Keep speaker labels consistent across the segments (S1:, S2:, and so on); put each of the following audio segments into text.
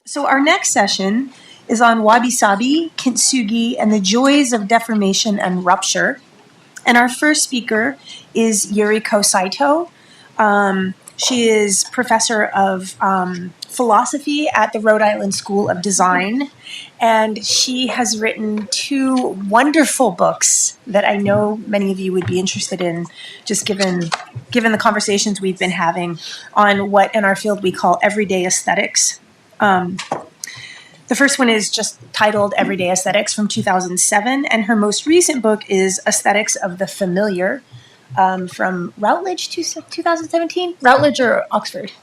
S1: So our next session is on wabi-sabi, kintsugi, and the joys of deformation and rupture. And our first speaker is Yuriko Saito. She is professor of philosophy at the Rhode Island School of Design, and she has written two wonderful books that I know many of you would be interested in, just given the conversations we've been having on what in our field we call everyday aesthetics. The first one is just titled Everyday Aesthetics from 2007, and her most recent book is Aesthetics of the Familiar from Routledge 2017? Routledge or Oxford?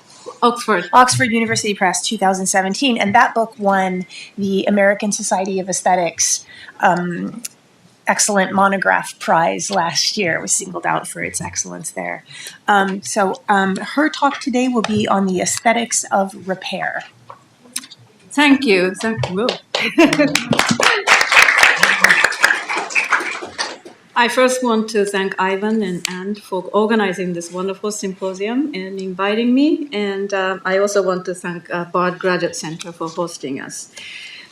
S1: Oxford University Press 2017, and that book won the American Society of Aesthetics Excellent Monograph Prize last year. It was singled out for its excellence there. So her talk today will be on the aesthetics of repair.
S2: Thank you. Thank you. I first want to thank Ivan and Anne for organizing this wonderful symposium and inviting me. And I also want to thank Bard Graduate Center for hosting us.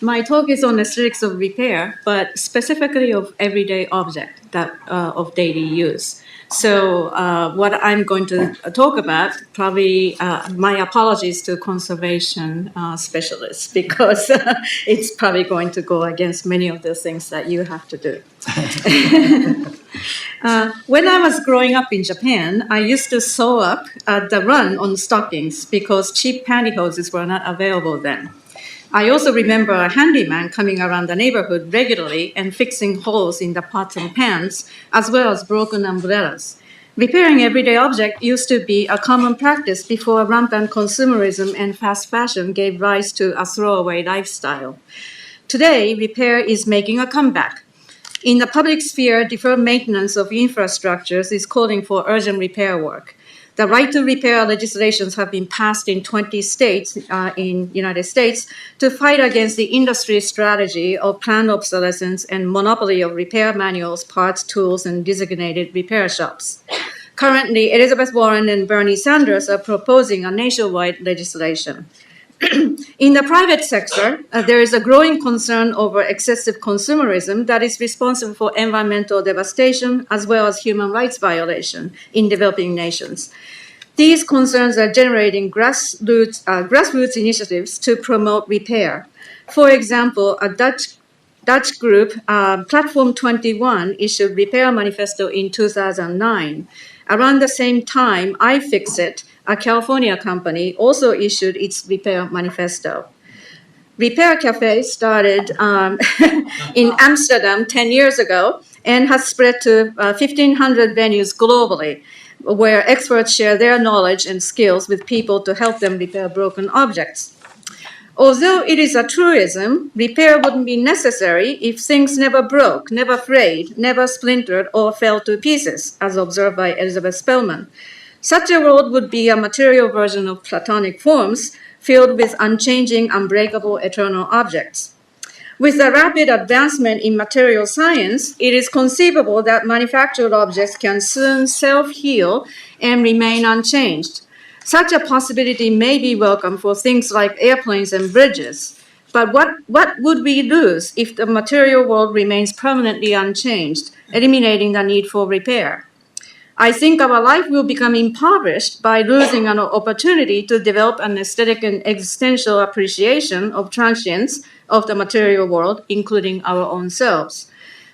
S2: My talk is on aesthetics of repair, but specifically of everyday object of daily use. So what I'm going to talk about, probably my apologies to conservation specialists, because it's probably going to go against many of the things that you have to do. When I was growing up in Japan, I used to sew up the run on stockings because cheap pantyhoses were not available then. I also remember a handyman coming around the neighborhood regularly and fixing holes in the pots and pans, as well as broken umbrellas. Repairing everyday objects used to be a common practice before rampant consumerism and fast fashion gave rise to a throwaway lifestyle. Today, repair is making a comeback. In the public sphere, deferred maintenance of infrastructures is calling for urgent repair work. The right to repair legislations have been passed in 20 states in United States to fight against the industry strategy of planned obsolescence and monopoly of repair manuals, parts, tools, and designated repair shops. Currently, Elizabeth Warren and Bernie Sanders are proposing a nationwide legislation. In the private sector, there is a growing concern over excessive consumerism that is responsible for environmental devastation as well as human rights violation in developing nations. These concerns are generating grassroots initiatives to promote repair. For example, a Dutch group, Platform 21, issued Repair Manifesto in 2009. Around the same time, iFixit, a California company, also issued its Repair Manifesto. Repair Cafe started in Amsterdam 10 years ago and has spread to 1,500 venues globally, where experts share their knowledge and skills with people to help them repair broken objects. Although it is a truism, repair wouldn't be necessary if things never broke, never frayed, never splintered, or fell to pieces, as observed by Elizabeth Spellman. Such a world would be a material version of Platonic forms filled with unchanging, unbreakable, eternal objects. With the rapid advancement in material science, it is conceivable that manufactured objects can soon self-heal and remain unchanged. Such a possibility may be welcome for things like airplanes and bridges. But what would we lose if the material world remains permanently unchanged, eliminating the need for repair? I think our life will become impoverished by losing an opportunity to develop an aesthetic and existential appreciation of transience of the material world, including our own selves.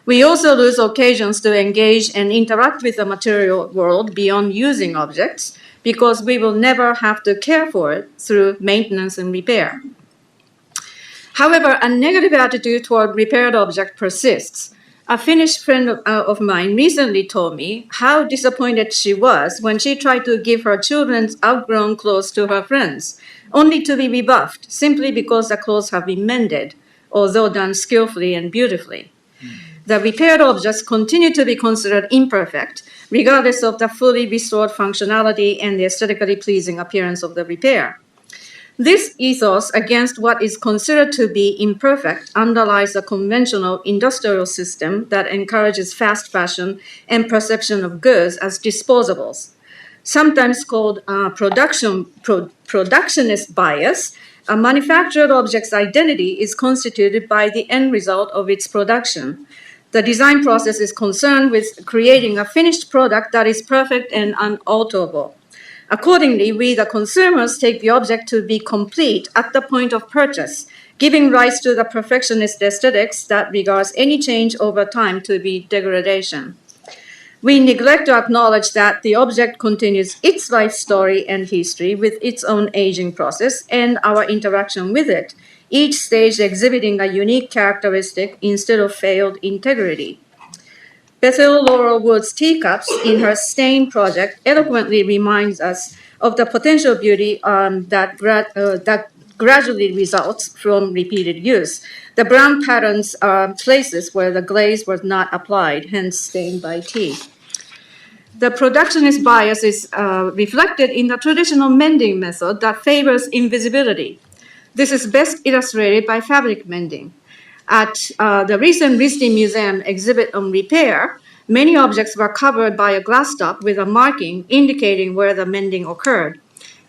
S2: We also lose occasions to engage and interact with the material world beyond using objects, because we will never have to care for it through maintenance and repair. However, a negative attitude toward repaired objects persists. A Finnish friend of mine recently told me how disappointed she was when she tried to give her children's outgrown clothes to her friends, only to be rebuffed simply because the clothes have been mended, although done skillfully and beautifully. The repaired objects continue to be considered imperfect, regardless of the fully restored functionality and the aesthetically pleasing appearance of the repair. This ethos against what is considered to be imperfect underlies a conventional industrial system that encourages fast fashion and perception of goods as disposables. Sometimes called productionist bias, A manufactured object's identity is constituted by the end result of its production. The design process is concerned with creating a finished product that is perfect and unalterable. Accordingly, we, the consumers, take the object to be complete at the point of purchase, giving rise to the perfectionist aesthetics that regards any change over time to be degradation. We neglect to acknowledge that the object continues its life story and history with its own aging process and our interaction with it, each stage exhibiting a unique characteristic instead of failed integrity. Bethel Laurel Wood's teacups in her Stain project eloquently reminds us of the potential beauty that gradually results from repeated use. The brown patterns are places where the glaze was not applied, hence stained by tea. The productionist bias is reflected in the traditional mending method that favors invisibility. This is best illustrated by fabric mending. At the recent Rijksmuseum exhibit on repair, many objects were covered by a glass top with a marking indicating where the mending occurred.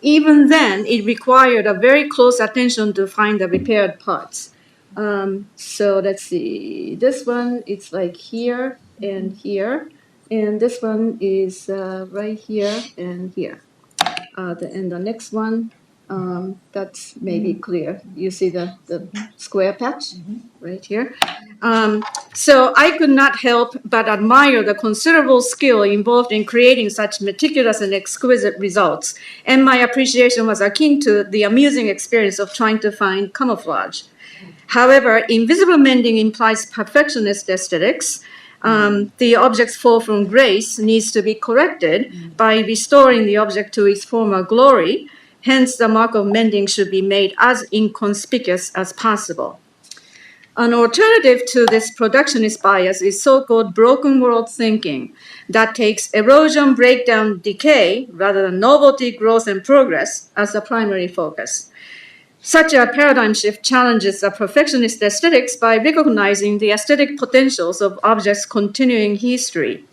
S2: Even then, it required a very close attention to find the repaired parts. So let's see, this one, it's like here and here, and this one is right here and here. And the next one, that's maybe clear. You see the square patch right here. So I could not help but admire the considerable skill involved in creating such meticulous and exquisite results. And my appreciation was akin to the amusing experience of trying to find camouflage. However, invisible mending implies perfectionist aesthetics. The object's fall from grace needs to be corrected by restoring the object to its former glory. Hence, the mark of mending should be made as inconspicuous as possible. An alternative to this productionist bias is so-called broken world thinking that takes erosion, breakdown, decay, rather than novelty, growth, and progress as the primary focus. Such a paradigm shift challenges the perfectionist aesthetics by recognizing the aesthetic potentials of objects' continuing history.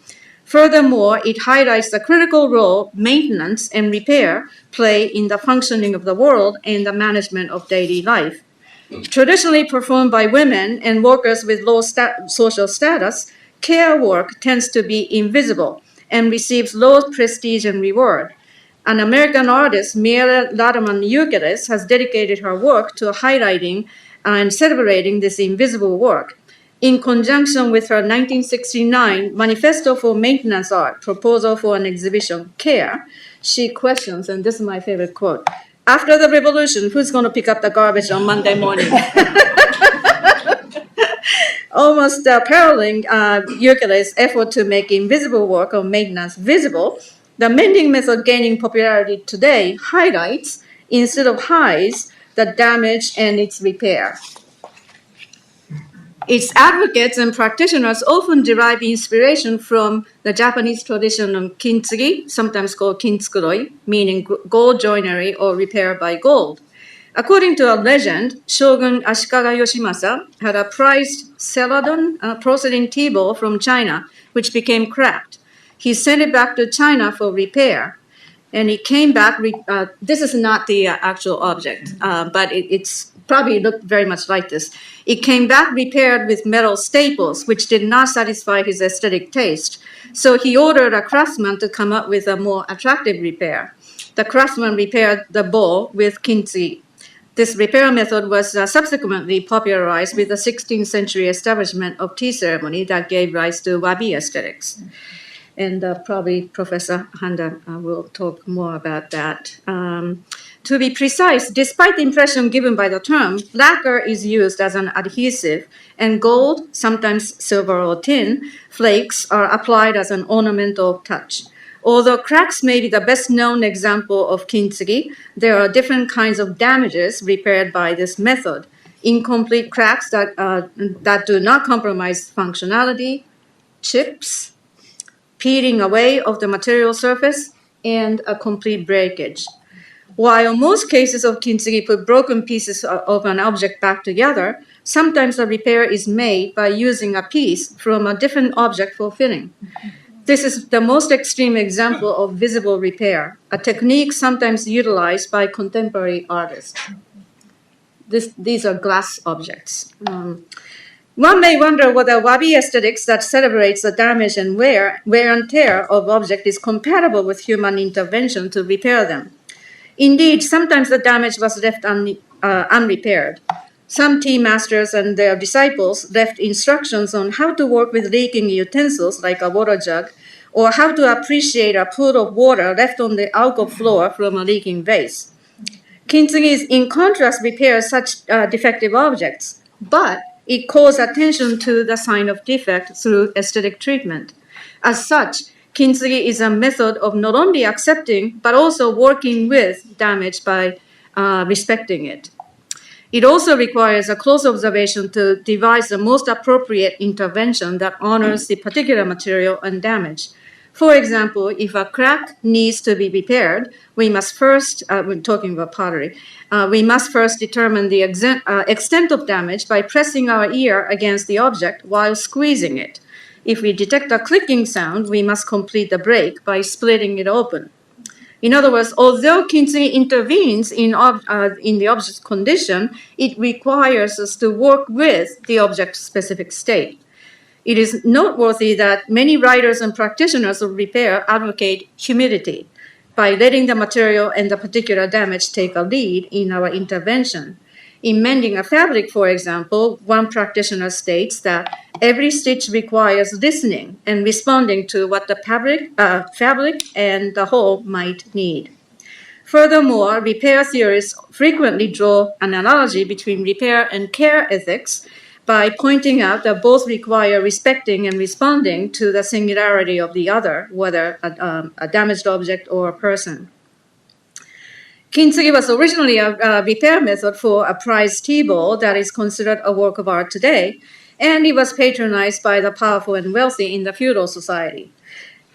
S2: Furthermore, it highlights the critical role maintenance and repair play in the functioning of the world and the management of daily life. Traditionally performed by women and workers with low social status, care work tends to be invisible and receives low prestige and reward. An American artist, Miele Lademan-Yukeles, has dedicated her work to highlighting and celebrating this invisible work. In conjunction with her 1969 Manifesto for Maintenance Art, proposal for an exhibition, Care, she questions, and this is my favorite quote, "After the revolution, who's going to pick up the garbage on Monday morning?" Almost paralleling Yukeles' effort to make invisible work of maintenance visible, the mending method gaining popularity today highlights, instead of hides, the damage and its repair. Its advocates and practitioners often derive inspiration from the Japanese tradition of Kintsugi, sometimes called kintsukuroi, meaning gold joinery or repair by gold. According to a legend, Shogun Ashikaga Yoshimasa had a prized celadon porcelain tea bowl from China, which became cracked. He sent it back to China for repair. And it came back, this is not the actual object, but it's probably looked very much like this. It came back repaired with metal staples, which did not satisfy his aesthetic taste. So he ordered a craftsman to come up with a more attractive repair. The craftsman repaired the bowl with kintsugi. This repair method was subsequently popularized with the 16th century establishment of tea ceremony that gave rise to wabi aesthetics. And probably Professor Handa will talk more about that. To be precise, despite the impression given by the term, lacquer is used as an adhesive, and gold, sometimes silver or tin, flakes are applied as an ornamental touch. Although cracks may be the best known example of kintsugi, there are different kinds of damages repaired by this method. Incomplete cracks that do not compromise functionality, chips, peeling away of the material surface, and a complete breakage. While most cases of kintsugi put broken pieces of an object back together, sometimes a repair is made by using a piece from a different object for filling. This is the most extreme example of visible repair, a technique sometimes utilized by contemporary artists. these are glass objects. One may wonder whether wabi aesthetics that celebrates the damage and wear and tear of objects is compatible with human intervention to repair them. Indeed, sometimes the damage was left unrepaired. Some tea masters and their disciples left instructions on how to work with leaking utensils like a water jug, or how to appreciate a pool of water left on the alcove floor from a leaking vase. Kintsugi, in contrast, repairs such defective objects, but it calls attention to the sign of defect through aesthetic treatment. As such, Kintsugi is a method of not only accepting, but also working with damage by respecting it. It also requires a close observation to devise the most appropriate intervention that honors the particular material and damage. For example, if a crack needs to be repaired, we must first, we're talking about pottery, we must first determine the extent of damage by pressing our ear against the object while squeezing it. If we detect a clicking sound, we must complete the break by splitting it open. In other words, although Kintsugi intervenes in the object's condition, it requires us to work with the object's specific state. It is noteworthy that many writers and practitioners of repair advocate humility by letting the material and the particular damage take a lead in our intervention. In mending a fabric, for example, one practitioner states that every stitch requires listening and responding to what the fabric and the whole might need. Furthermore, repair theorists frequently draw an analogy between repair and care ethics by pointing out that both require respecting and responding to the singularity of the other, whether a damaged object or a person. Kintsugi was originally a repair method for a prized tea bowl that is considered a work of art today, and it was patronized by the powerful and wealthy in the feudal society.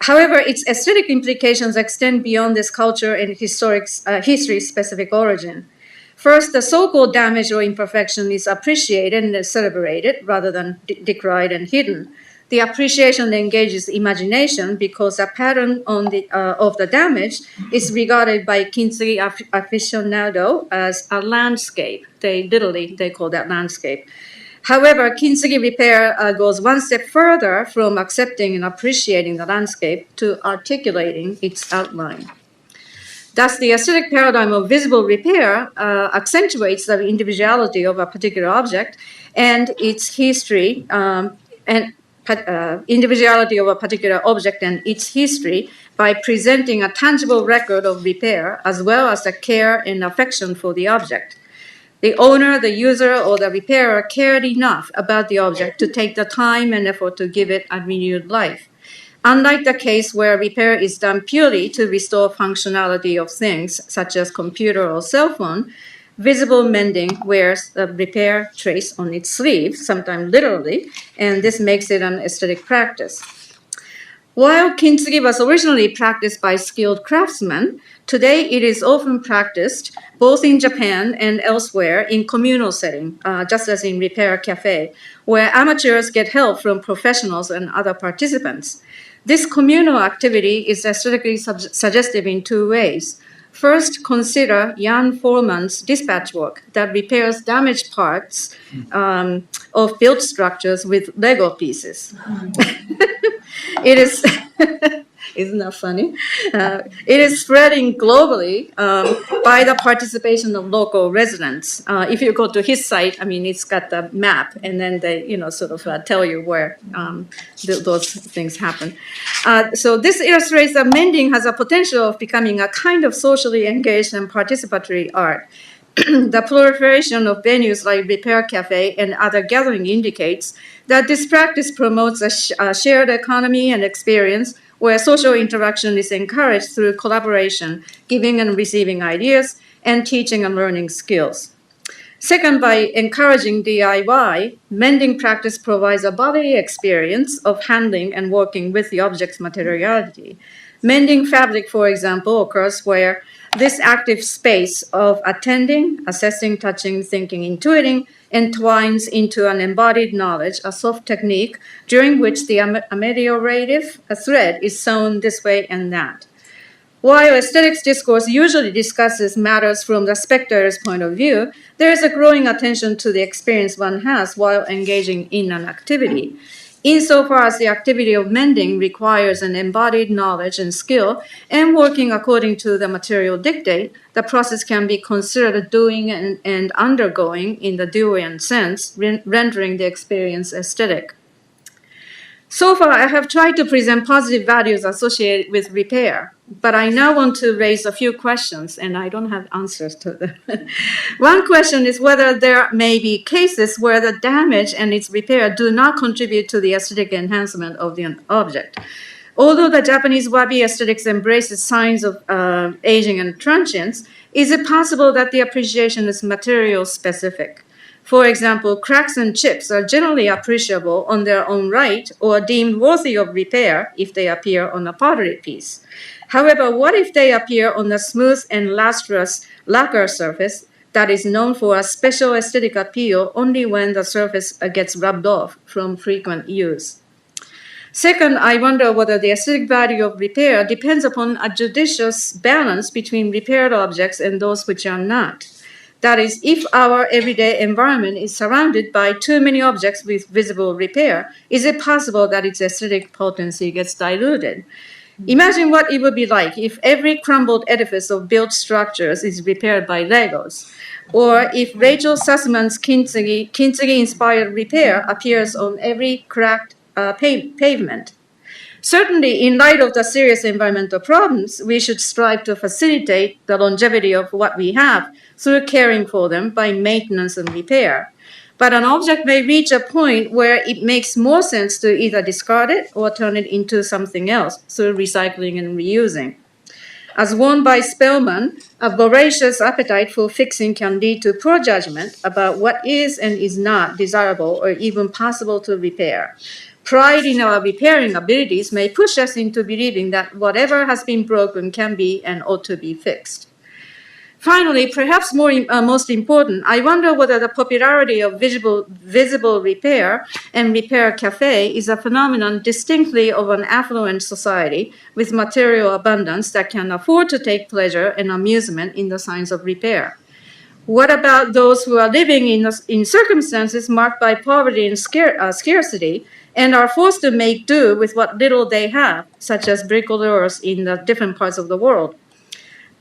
S2: However, its aesthetic implications extend beyond this culture and history-specific origin. First, the so-called damage or imperfection is appreciated and celebrated rather than decried and hidden. The appreciation engages imagination because a pattern of the damage is regarded by Kintsugi aficionado as a landscape. They call that landscape. However, Kintsugi repair goes one step further from accepting and appreciating the landscape to articulating its outline. Thus, the aesthetic paradigm of visible repair accentuates the individuality of a particular object and its history, individuality of a particular object and its history by presenting a tangible record of repair as well as the care and affection for the object. The owner, the user, or the repairer cared enough about the object to take the time and effort to give it a renewed life. Unlike the case where repair is done purely to restore functionality of things, such as computer or cell phone, visible mending wears a repair trace on its sleeve, sometimes literally, and this makes it an aesthetic practice. While Kintsugi was originally practiced by skilled craftsmen, today it is often practiced both in Japan and elsewhere in communal setting, just as in Repair Cafe, where amateurs get help from professionals and other participants. This communal activity is aesthetically suggestive in two ways. First, consider Jan Foreman's dispatch work that repairs damaged parts of built structures with Lego pieces. It is, isn't that funny? It is spreading globally by the participation of local residents. If you go to his site, I mean, it's got the map, and then they, sort of tell you where those things happen. So this illustrates that mending has a potential of becoming a kind of socially engaged and participatory art. The proliferation of venues like Repair Cafe and other gathering indicates that this practice promotes a shared economy and experience where social interaction is encouraged through collaboration, giving and receiving ideas, and teaching and learning skills. Second, by encouraging DIY, mending practice provides a bodily experience of handling and working with the object's materiality. Mending fabric, for example, occurs where this active space of attending, assessing, touching, thinking, intuiting entwines into an embodied knowledge, a soft technique, during which the ameliorative thread is sewn this way and that. While aesthetics discourse usually discusses matters from the spectator's point of view, there is a growing attention to the experience one has while engaging in an activity. Insofar as the activity of mending requires an embodied knowledge and skill, and working according to the material dictate, the process can be considered doing and undergoing in the Deweyan sense, rendering the experience aesthetic. So far, I have tried to present positive values associated with repair, but I now want to raise a few questions, and I don't have answers to them. One question is whether there may be cases where the damage and its repair do not contribute to the aesthetic enhancement of the object. Although the Japanese wabi aesthetics embraces signs of aging and transience, is it possible that the appreciation is material specific? For example, cracks and chips are generally appreciable on their own right or deemed worthy of repair if they appear on a pottery piece. However, what if they appear on a smooth and lustrous lacquer surface that is known for a special aesthetic appeal only when the surface gets rubbed off from frequent use? Second, I wonder whether the aesthetic value of repair depends upon a judicious balance between repaired objects and those which are not. That is, if our everyday environment is surrounded by too many objects with visible repair, is it possible that its aesthetic potency gets diluted? Imagine what it would be like if every crumbled edifice of built structures is repaired by Legos, or if Rachel Sussman's Kintsugi-inspired repair appears on every cracked pavement. Certainly, in light of the serious environmental problems, we should strive to facilitate the longevity of what we have through caring for them by maintenance and repair. But an object may reach a point where it makes more sense to either discard it or turn it into something else through recycling and reusing. As warned by Spellman, a voracious appetite for fixing can lead to poor judgment about what is and is not desirable or even possible to repair. Pride in our repairing abilities may push us into believing that whatever has been broken can be and ought to be fixed. Finally, perhaps most important, I wonder whether the popularity of visible repair and repair cafe is a phenomenon distinctly of an affluent society with material abundance that can afford to take pleasure and amusement in the signs of repair. What about those who are living in circumstances marked by poverty and scarcity and are forced to make do with what little they have, such as bricoleurs in the different parts of the world?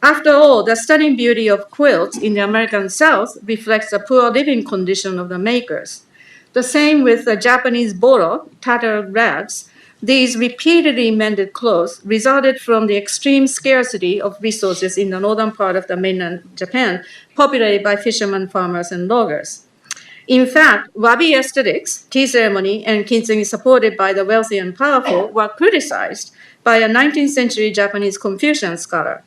S2: After all, the stunning beauty of quilts in the American South reflects the poor living condition of the makers. The same with the Japanese boro, tattered rags. These repeatedly mended clothes resulted from the extreme scarcity of resources in the northern part of the mainland Japan, populated by fishermen, farmers, and loggers. In fact, wabi aesthetics, tea ceremony, and kintsugi supported by the wealthy and powerful were criticized by a 19th century Japanese Confucian scholar.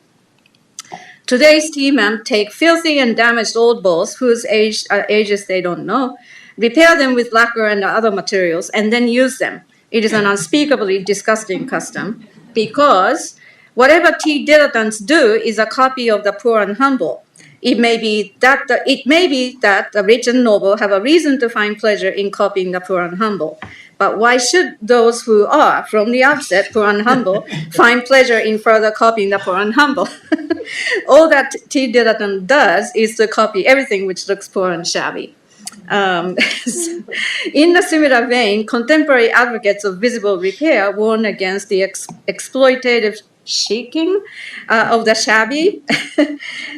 S2: Today's tea men take filthy and damaged old bowls whose ages they don't know, repair them with lacquer and other materials, and then use them. It is an unspeakably disgusting custom because whatever tea dilettantes do is a copy of the poor and humble. It may be that the rich and noble have a reason to find pleasure in copying the poor and humble. But why should those who are, from the outset, poor and humble, find pleasure in further copying the poor and humble? All that tea dilettante does is to copy everything which looks poor and shabby. In a similar vein, contemporary advocates of visible repair warn against the exploitative shaking of the shabby,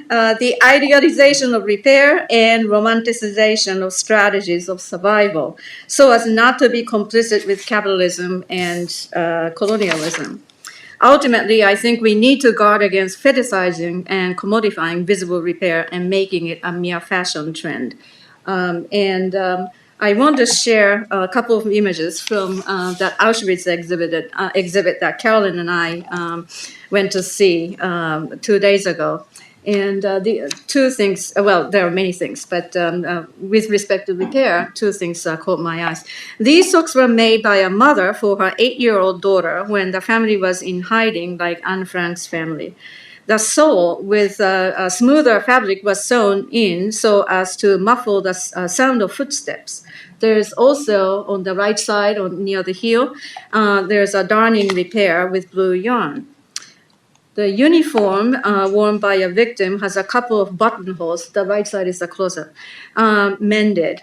S2: the idealization of repair, and romanticization of strategies of survival, so as not to be complicit with capitalism and colonialism. Ultimately, I think we need to guard against fetishizing and commodifying visible repair and making it a mere fashion trend. I want to share a couple of images from that Auschwitz exhibit that Carolyn and I went to see 2 days ago. And the two things, well, there are many things, but with respect to repair, two things caught my eyes. These socks were made by a mother for her 8-year-old daughter when the family was in hiding, like Anne Frank's family. The sole with a smoother fabric was sewn in so as to muffle the sound of footsteps. There's also, on the right side, near the heel, there's a darning repair with blue yarn. The uniform worn by a victim has a couple of buttonholes. The right side is the close-up, mended.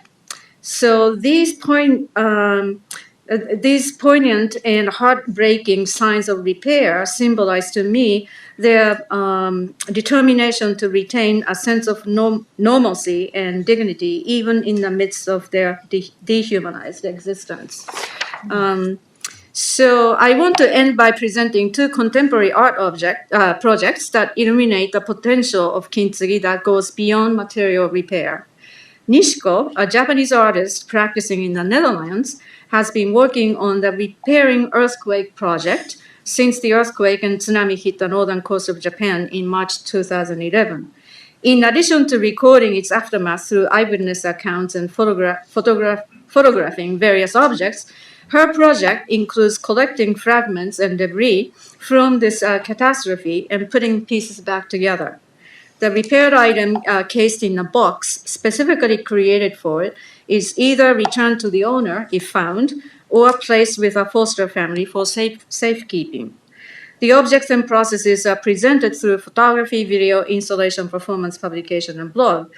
S2: So these poignant and heartbreaking signs of repair symbolize to me their determination to retain a sense of normalcy and dignity, even in the midst of their dehumanized existence. So I want to end by presenting two contemporary art projects that illuminate the potential of Kintsugi that goes beyond material repair. Nishiko, a Japanese artist practicing in the Netherlands, has been working on the Repairing Earthquake project since the earthquake and tsunami hit the northern coast of Japan in March 2011. In addition to recording its aftermath through eyewitness accounts and photographing various objects, her project includes collecting fragments and debris from this catastrophe and putting pieces back together. The repaired item cased in a box specifically created for it is either returned to the owner if found or placed with a foster family for safekeeping. The objects and processes are presented through photography, video, installation, performance, publication, and blog.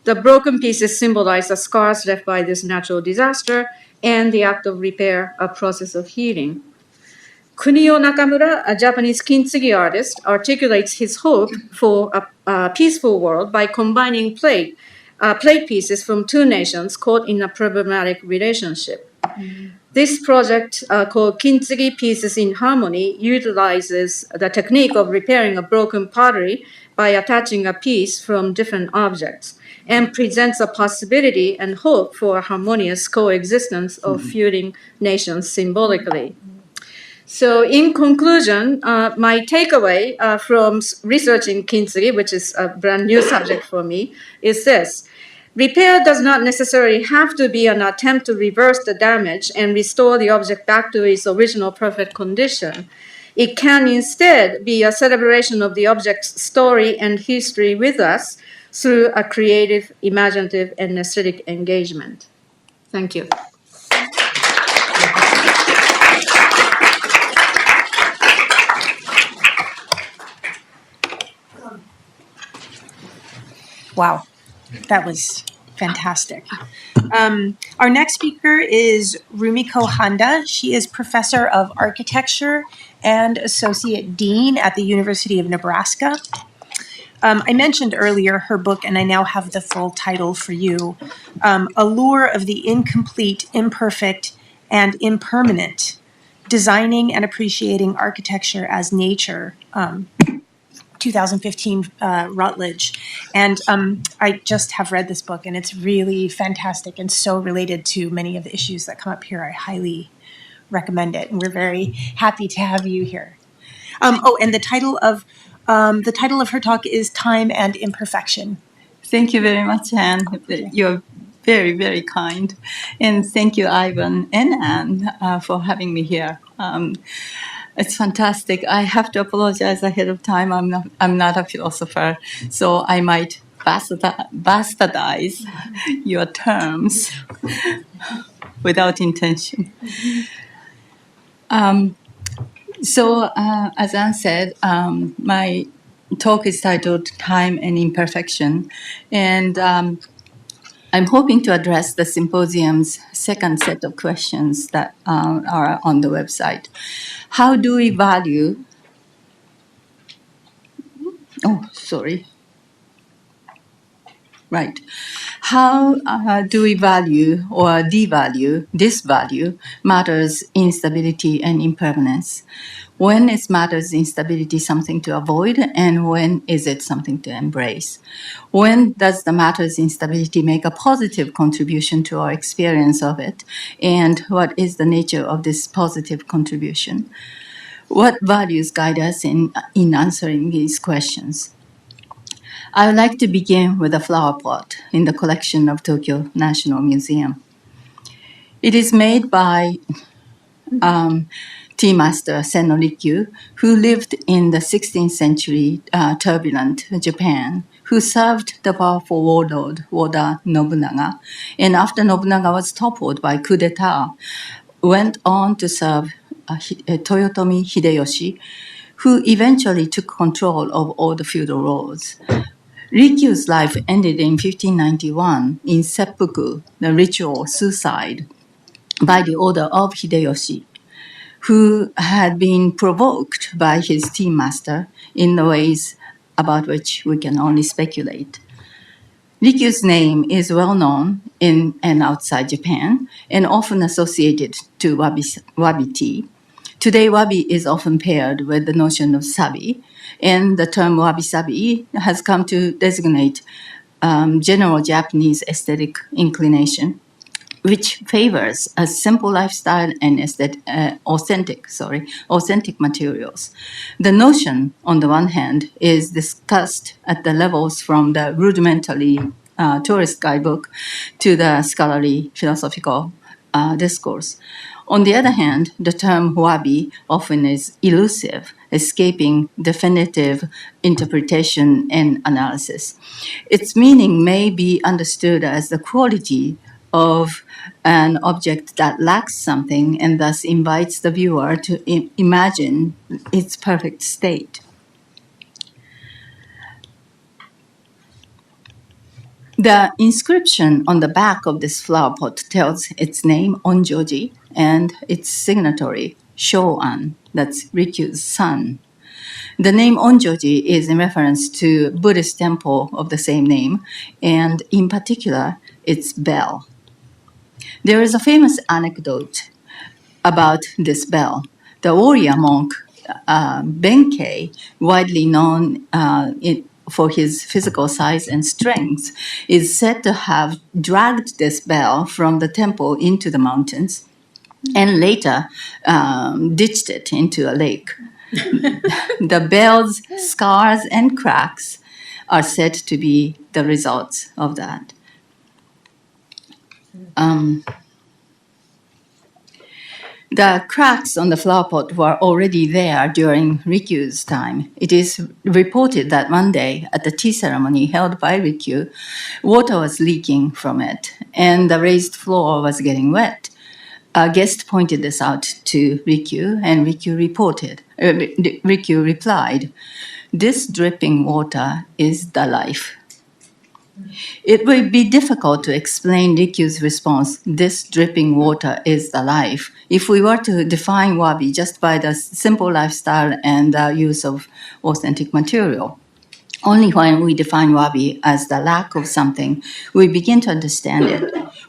S2: The broken pieces symbolize the scars left by this natural disaster and the act of repair, a process of healing. Kunio Nakamura, a Japanese Kintsugi artist, articulates his hope for a peaceful world by combining plate pieces from two nations caught in a problematic relationship. This project, called Kintsugi Pieces in Harmony, utilizes the technique of repairing a broken pottery by attaching a piece from different objects and presents a possibility and hope for a harmonious coexistence of feuding nations symbolically. So in conclusion, my takeaway from researching Kintsugi, which is a brand new subject for me, is this. Repair does not necessarily have to be an attempt to reverse the damage and restore the object back to its original perfect condition. It can instead be a celebration of the object's story and history with us through a creative, imaginative, and aesthetic engagement. Thank you.
S1: Wow, that was fantastic. Our next speaker is Rumiko Handa. She is professor of architecture and associate dean at the University of Nebraska. I mentioned earlier her book, and I now have the full title for you, Allure of the Incomplete, Imperfect, and Impermanent, Designing and Appreciating Architecture as Nature, 2015 Routledge. And I just have read this book, and it's really fantastic and so related to many of the issues that come up here. I highly recommend it, and we're very happy to have you here. And the title of her talk is Time and Imperfection.
S3: Thank you very much, Anne. You're very, very kind. And thank you, Ivan and Anne, for having me here. It's fantastic. I have to apologize ahead of time. I'm not a philosopher, so I might bastardize your terms without intention. So, as Anne said, my talk is titled Time and Imperfection, and I'm hoping to address the symposium's second set of questions that are on the website. How do we value... Oh, sorry. Right. How do we value or devalue, disvalue matters instability and impermanence? When is matters instability something to avoid, and when is it something to embrace? When does the matters instability make a positive contribution to our experience of it, and what is the nature of this positive contribution? What values guide us in answering these questions? I would like to begin with a flower pot in the collection of Tokyo National Museum. It is made by tea master Senno Rikyu, who lived in the 16th century turbulent Japan, who served the powerful warlord Oda Nobunaga, and after Nobunaga was toppled by coup d'etat, went on to serve Toyotomi Hideyoshi, who eventually took control of all the feudal lords. Rikyu's life ended in 1591 in seppuku, the ritual suicide, by the order of Hideyoshi, who had been provoked by his team master in the ways about which we can only speculate. Rikyu's name is well known in and outside Japan and often associated to wabi tea. Today, wabi is often paired with the notion of sabi, and the term wabi-sabi has come to designate general Japanese aesthetic inclination, which favors a simple lifestyle and authentic materials. The notion, on the one hand, is discussed at the levels from the rudimentary tourist guidebook to the scholarly philosophical discourse. On the other hand, the term wabi often is elusive, escaping definitive interpretation and analysis. Its meaning may be understood as the quality of an object that lacks something and thus invites the viewer to imagine its perfect state. The inscription on the back of this flower pot tells its name, Onjoji, and its signatory, Shoan, that's Rikyu's son. The name Onjoji is in reference to Buddhist temple of the same name, and in particular, its bell. There is a famous anecdote about this bell. The warrior monk Benkei, widely known for his physical size and strength, is said to have dragged this bell from the temple into the mountains and later ditched it into a lake. The bell's scars and cracks are said to be the results of that. The cracks on the flower pot were already there during Rikyu's time. It is reported that one day at the tea ceremony held by Rikyu, water was leaking from it and the raised floor was getting wet. A guest pointed this out to Rikyu, and Rikyu replied, "This dripping water is the life." It would be difficult to explain Rikyu's response, "This dripping water is the life," if we were to define wabi just by the simple lifestyle and the use of authentic material. Only when we define wabi as the lack of something, we begin to understand it.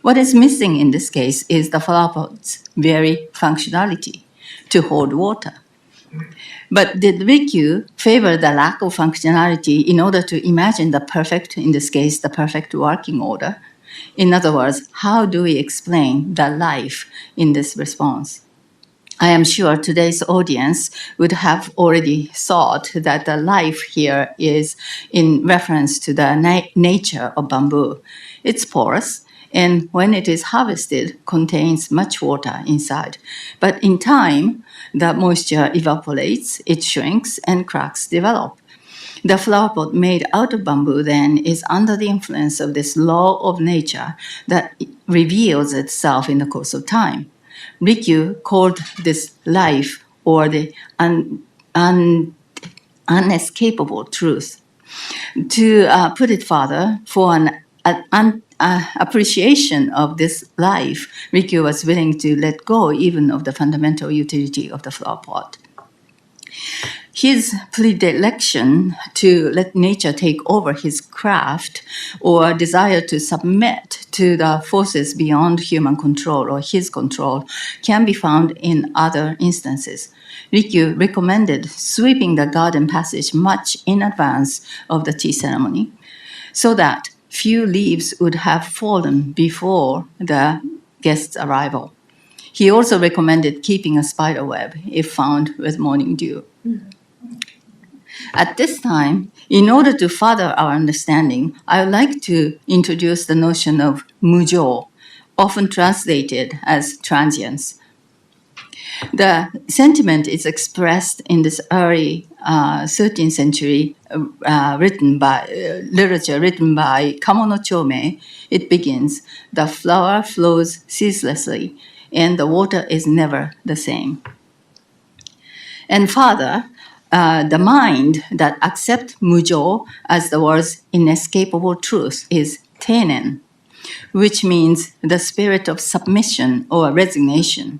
S3: What is missing in this case is the flower pot's very functionality, to hold water. But did Rikyu favor the lack of functionality in order to imagine the perfect, in this case, the perfect working order? In other words, how do we explain the life in this response? I am sure today's audience would have already thought that the life here is in reference to the nature of bamboo. It's porous, and when it is harvested, contains much water inside. But in time, the moisture evaporates, it shrinks, and cracks develop. The flower pot made out of bamboo, then, is under the influence of this law of nature that reveals itself in the course of time. Rikyu called this life, or the unescapable truth. To put it further, for an appreciation of this life, Rikyu was willing to let go even of the fundamental utility of the flower pot. His predilection to let nature take over his craft, or desire to submit to the forces beyond human control or his control, can be found in other instances. Rikyu recommended sweeping the garden passage much in advance of the tea ceremony, so that few leaves would have fallen before the guest's arrival. He also recommended keeping a spider web if found with morning dew. At this time, in order to further our understanding, I would like to introduce the notion of mujo, often translated as transience. The sentiment is expressed in this early 13th century literature written by Kamono Chome. It begins, "The flower flows ceaselessly, and the water is never the same." And further, the mind that accepts mujo as the world's inescapable truth is teinen, which means the spirit of submission or resignation.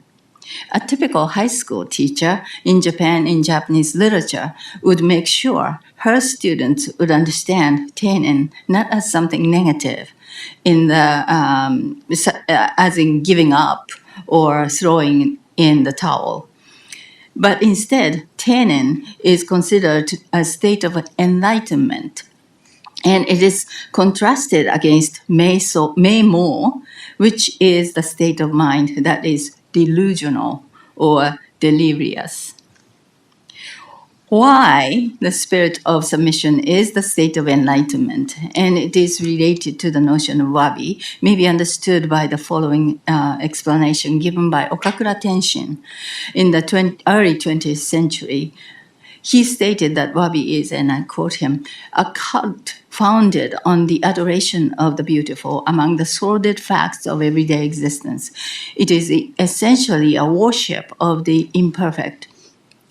S3: A typical high school teacher in Japan in Japanese literature would make sure her students would understand teinen not as something negative, as in giving up or throwing in the towel. But instead, teinen is considered a state of enlightenment. And it is contrasted against meimo, which is the state of mind that is delusional or delirious. Why the spirit of submission is the state of enlightenment, and it is related to the notion of wabi, may be understood by the following explanation given by Okakura Tenshin in the early 20th century. He stated that wabi is, and I quote him, a cult founded on the adoration of the beautiful among the sordid facts of everyday existence. It is essentially a worship of the imperfect,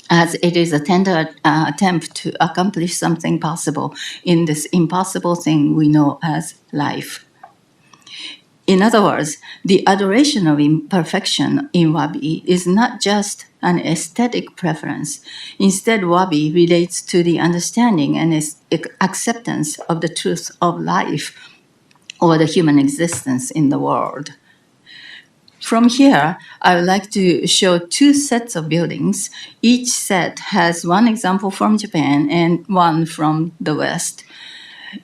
S3: as it is a tender attempt to accomplish something possible in this impossible thing we know as life. In other words, the adoration of imperfection in wabi is not just an aesthetic preference. Instead, wabi relates to the understanding and acceptance of the truth of life or the human existence in the world. From here, I would like to show two sets of buildings. Each set has one example from Japan and one from the West.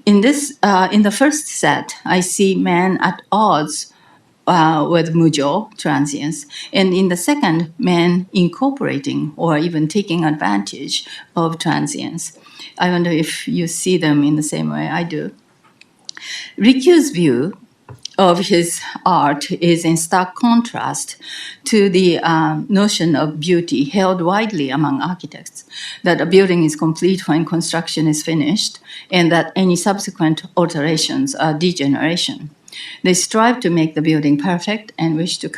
S3: In the first set, I see man at odds with mujo, transience, and in the second, man incorporating or even taking advantage of transience. I wonder if you see them in the same way I do. Rikyu's view of his art is in stark contrast to the notion of beauty held widely among architects, that a building is complete when construction is finished, and that any subsequent alterations are degeneration. They strive to make the building perfect and wish to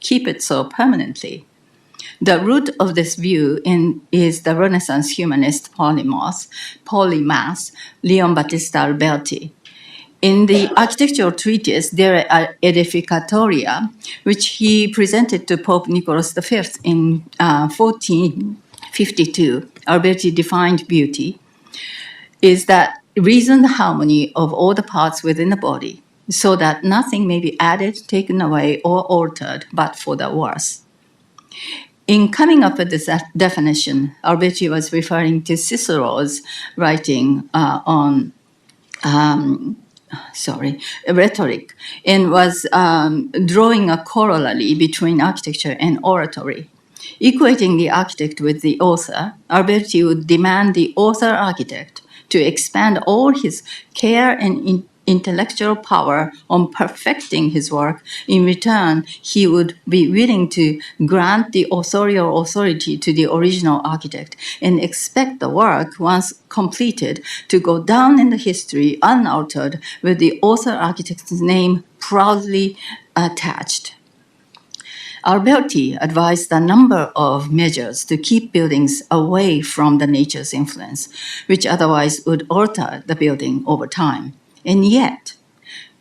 S3: keep it so permanently. The root of this view is the Renaissance humanist polymath Leon Battista Alberti. In the architectural treatise, De Edificatoria, which he presented to Pope Nicholas V in 1452, Alberti defined beauty is that reasoned harmony of all the parts within the body, so that nothing may be added, taken away, or altered, but for the worse. In coming up with this definition, Alberti was referring to Cicero's writing on rhetoric, and was drawing a corollary between architecture and oratory. Equating the architect with the author, Alberti would demand the author-architect to expand all his care and intellectual power on perfecting his work. In return, he would be willing to grant the authorial authority to the original architect and expect the work, once completed, to go down in the history unaltered with the author-architect's name proudly attached. Alberti advised a number of measures to keep buildings away from the nature's influence, which otherwise would alter the building over time. And yet,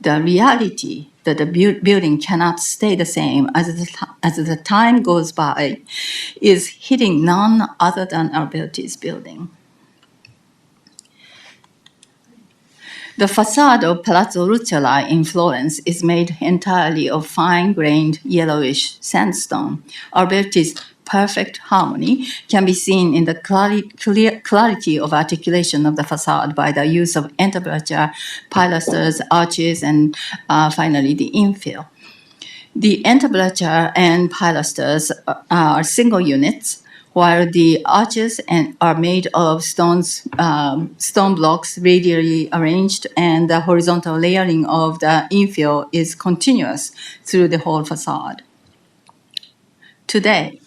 S3: the reality that the building cannot stay the same as the time goes by is hitting none other than Alberti's building. The facade of Palazzo Rucellai in Florence is made entirely of fine-grained yellowish sandstone. Alberti's perfect harmony can be seen in the clarity of articulation of the facade by the use of entablature, pilasters, arches, and finally the infill. The entablature and pilasters are single units, while the arches are made of stone blocks radially arranged, and the horizontal layering of the infill is continuous through the whole facade. Today,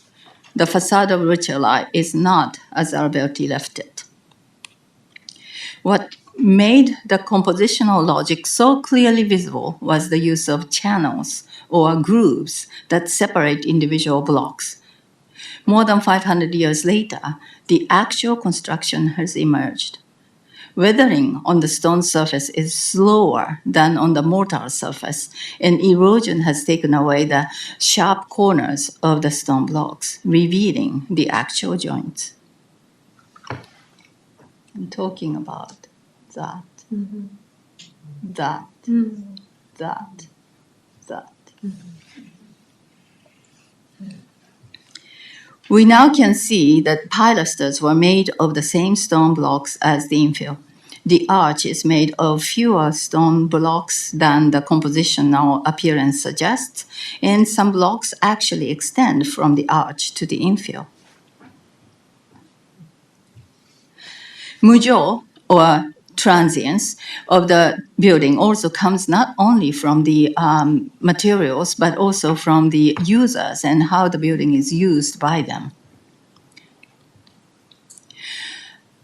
S3: the facade of Rucellai is not as Alberti left it. What made the compositional logic so clearly visible was the use of channels or grooves that separate individual blocks. More than 500 years later, the actual construction has emerged. Weathering on the stone surface is slower than on the mortar surface, and erosion has taken away the sharp corners of the stone blocks, revealing the actual joints. I'm talking about that, that, that. We now can see that pilasters were made of the same stone blocks as the infill. The arch is made of fewer stone blocks than the compositional appearance suggests, and some blocks actually extend from the arch to the infill. Mujo, or transience, of the building also comes not only from the materials, but also from the users and how the building is used by them.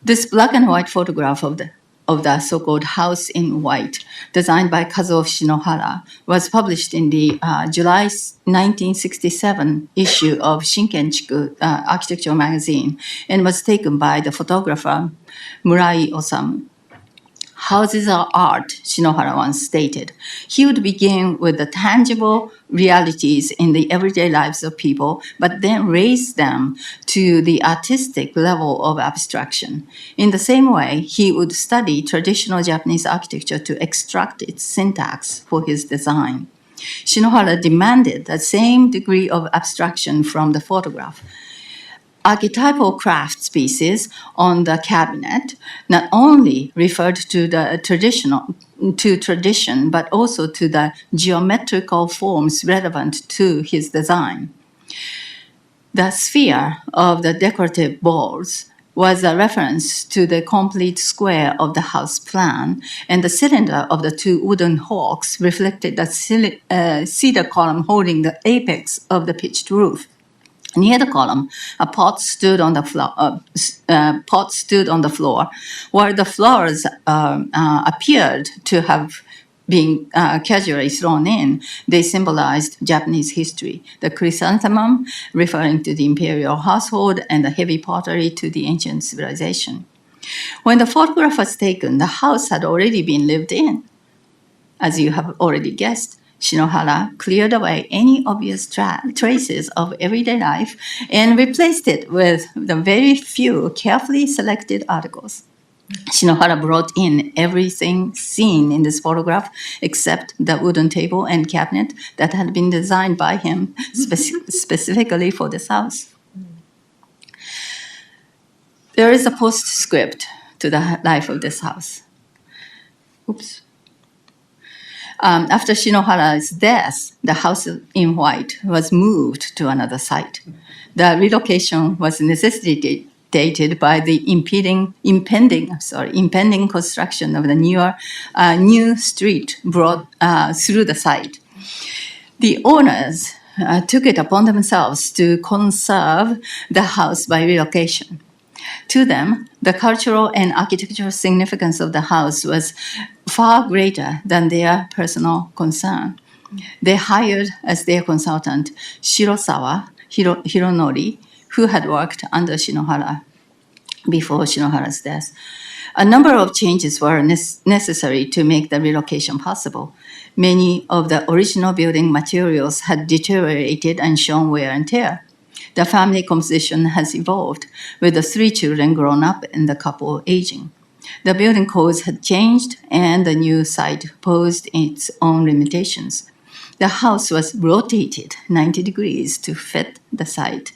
S3: This black and white photograph of the so-called house in white, designed by Kazuo Shinohara, was published in the July 1967 issue of Shinkenchiku Architecture magazine and was taken by the photographer Murai Osamu. Houses are art, Shinohara once stated. He would begin with the tangible realities in the everyday lives of people, but then raise them to the artistic level of abstraction. In the same way, he would study traditional Japanese architecture to extract its syntax for his design. Shinohara demanded the same degree of abstraction from the photograph. Archetypal craft pieces on the cabinet not only referred to the tradition, but also to the geometrical forms relevant to his design. The sphere of the decorative balls was a reference to the complete square of the house plan, and the cylinder of the two wooden hawks reflected the cedar column holding the apex of the pitched roof. Near the column, a pot stood on the floor, where the flowers appeared to have been casually thrown in. They symbolized Japanese history, the chrysanthemum referring to the imperial household and the heavy pottery to the ancient civilization. When the photograph was taken, the house had already been lived in. As you have already guessed, Shinohara cleared away any obvious traces of everyday life and replaced it with the very few carefully selected articles. Shinohara brought in everything seen in this photograph except the wooden table and cabinet that had been designed by him specifically for this house. There is a postscript to the life of this house. Oops. After Shinohara's death, the house in white was moved to another site. The relocation was necessitated by the impending construction of the new street brought through the site. The owners took it upon themselves to conserve the house by relocation. To them, the cultural and architectural significance of the house was far greater than their personal concern. They hired as their consultant Shirosawa Hironori, who had worked under Shinohara before Shinohara's death. A number of changes were necessary to make the relocation possible. Many of the original building materials had deteriorated and shown wear and tear. The family composition has evolved, with the 3 children grown up and the couple aging. The building codes had changed, and the new site posed its own limitations. The house was rotated 90 degrees to fit the site.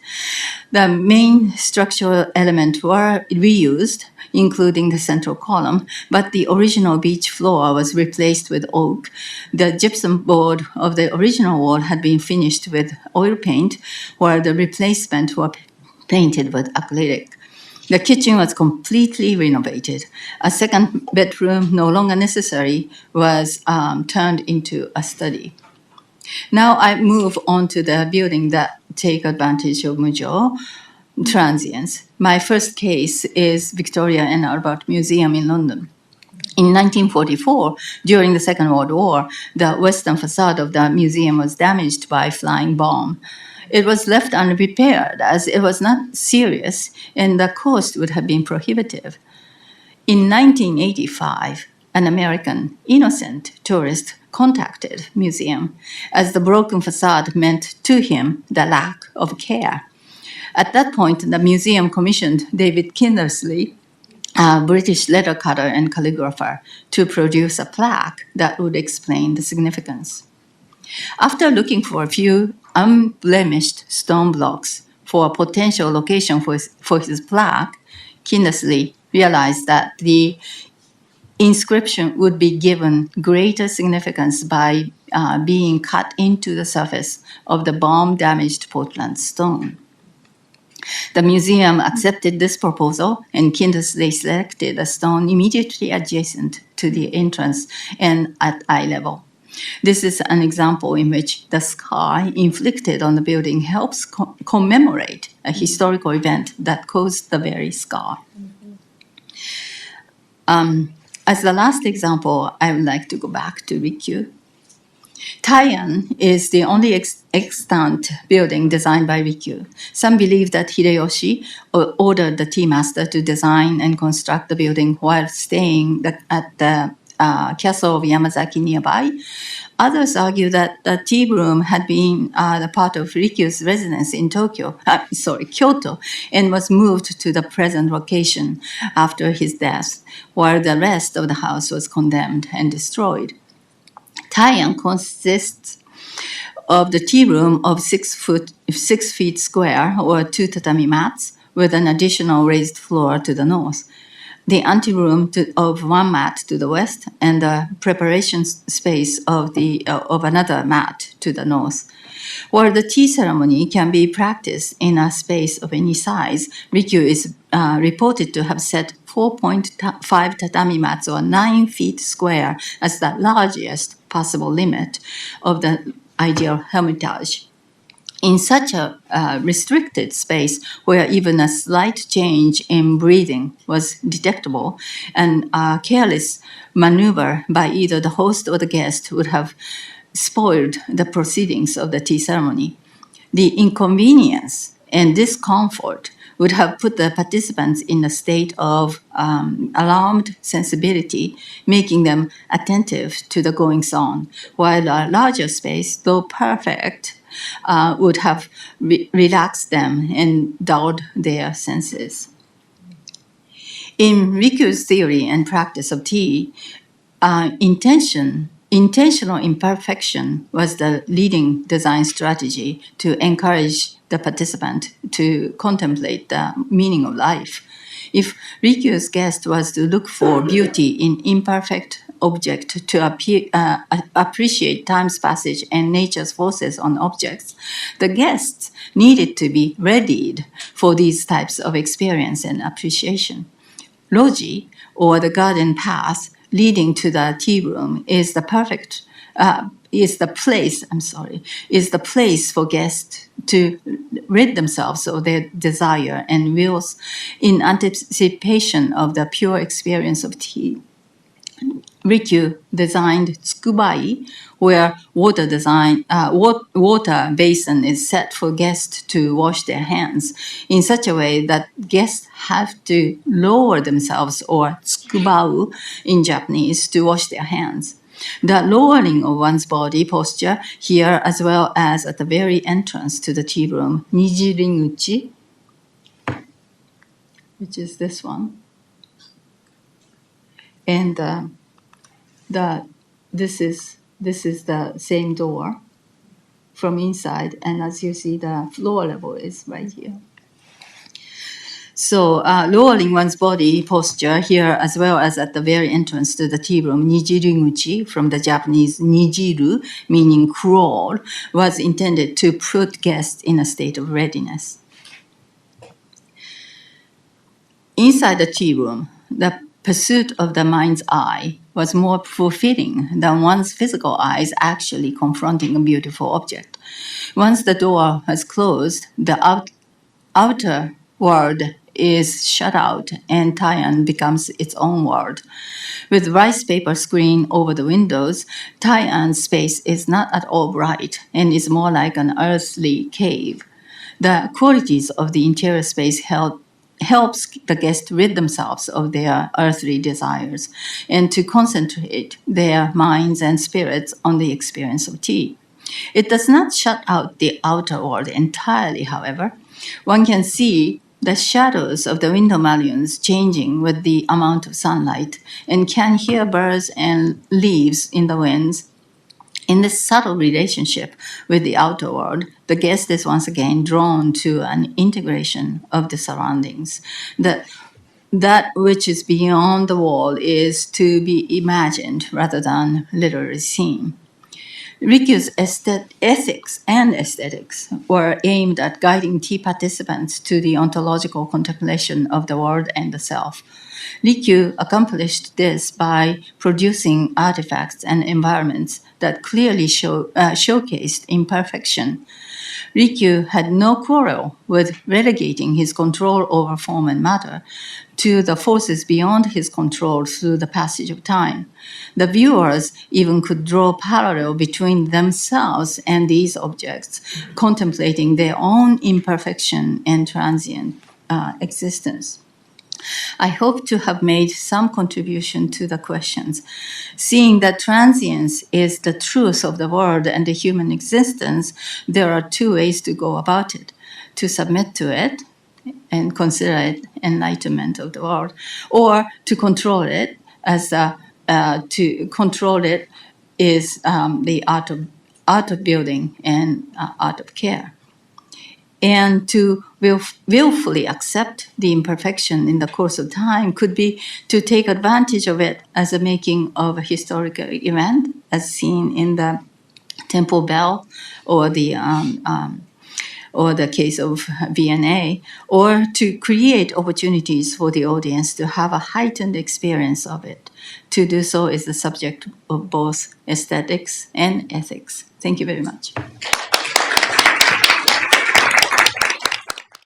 S3: The main structural elements were reused, including the central column, but the original beach floor was replaced with oak. The gypsum board of the original wall had been finished with oil paint, while the replacement were painted with acrylic. The kitchen was completely renovated. A second bedroom, no longer necessary, was turned into a study. Now I move on to the building that take advantage of Mujo, transience. My first case is Victoria and Albert Museum in London. In 1944, during the Second World War, the western facade of the museum was damaged by a flying bomb. It was left unrepaired as it was not serious and the cost would have been prohibitive. In 1985, an American innocent tourist contacted museum as the broken facade meant to him the lack of care. At that point, the museum commissioned David Kindersley, a British letter cutter and calligrapher, to produce a plaque that would explain the significance. After looking for a few unblemished stone blocks for a potential location for his plaque, Kindersley realized that the inscription would be given greater significance by being cut into the surface of the bomb-damaged Portland stone. The museum accepted this proposal, and Kindersley selected a stone immediately adjacent to the entrance and at eye level. This is an example in which the scar inflicted on the building helps commemorate a historical event that caused the very scar. As the last example, I would like to go back to Rikyu. Taian is the only extant building designed by Rikyu. Some believe that Hideyoshi ordered the tea master to design and construct the building while staying at the castle of Yamazaki nearby. Others argue that the tea room had been the part of Rikyu's residence in Kyoto, and was moved to the present location after his death, while the rest of the house was condemned and destroyed. Taian consists of the tea room of 6 feet square, or 2 tatami mats, with an additional raised floor to the north, the anteroom of 1 mat to the west, and the preparation space of another mat to the north. While the tea ceremony can be practiced in a space of any size, Rikyu is reported to have set 4.5 tatami mats, or 9 feet square, as the largest possible limit of the ideal hermitage. In such a restricted space where even a slight change in breathing was detectable, and a careless maneuver by either the host or the guest would have spoiled the proceedings of the tea ceremony. The inconvenience and discomfort would have put the participants in a state of alarmed sensibility, making them attentive to the goings-on, while a larger space, though perfect, would have relaxed them and dulled their senses. In Rikyu's theory and practice of tea, intentional imperfection was the leading design strategy to encourage the participant to contemplate the meaning of life. If Rikyu's guest was to look for beauty in imperfect object to appreciate time's passage and nature's forces on objects, the guests needed to be readied for these types of experience and appreciation. Loji, or the garden path leading to the tea room, is the place for guests to rid themselves of their desire and wills in anticipation of the pure experience of tea. Rikyu designed tsukubai, where water basin is set for guests to wash their hands, in such a way that guests have to lower themselves, or tsukubau in Japanese, to wash their hands. The lowering of one's body posture here, as well as at the very entrance to the tea room, nijiringuchi, which is this one, and this is the same door from inside, and as you see, the floor level is right here. So lowering one's body posture here, as well as at the very entrance to the tea room, nijiringuchi, from the Japanese nijiru, meaning crawl, was intended to put guests in a state of readiness. Inside the tea room, the pursuit of the mind's eye was more fulfilling than one's physical eyes actually confronting a beautiful object. Once the door was closed, the outer world is shut out and Tai'an becomes its own world. With rice paper screen over the windows, Tai'an's space is not at all bright and is more like an earthly cave. The qualities of the interior space helps the guests rid themselves of their earthly desires and to concentrate their minds and spirits on the experience of tea. It does not shut out the outer world entirely, however. One can see the shadows of the window mullions changing with the amount of sunlight and can hear birds and leaves in the winds. In this subtle relationship with the outer world, the guest is once again drawn to an integration of the surroundings. That which is beyond the wall is to be imagined rather than literally seen. Rikyu's ethics and aesthetics were aimed at guiding tea participants to the ontological contemplation of the world and the self. Rikyu accomplished this by producing artifacts and environments that clearly showcased imperfection. Rikyu had no quarrel with relegating his control over form and matter to the forces beyond his control through the passage of time. The viewers even could draw parallel between themselves and these objects, contemplating their own imperfection and transient existence. I hope to have made some contribution to the questions. Seeing that transience is the truth of the world and the human existence, there are two ways to go about it: to submit to it and consider it enlightenment of the world, or to control it as to control it is the art of building and art of care. And to willfully accept the imperfection in the course of time could be to take advantage of it as a making of a historical event, as seen in the temple bell or the case of V&A, or to create opportunities for the audience to have a heightened experience of it. To do so is the subject of both aesthetics and ethics. Thank you very much.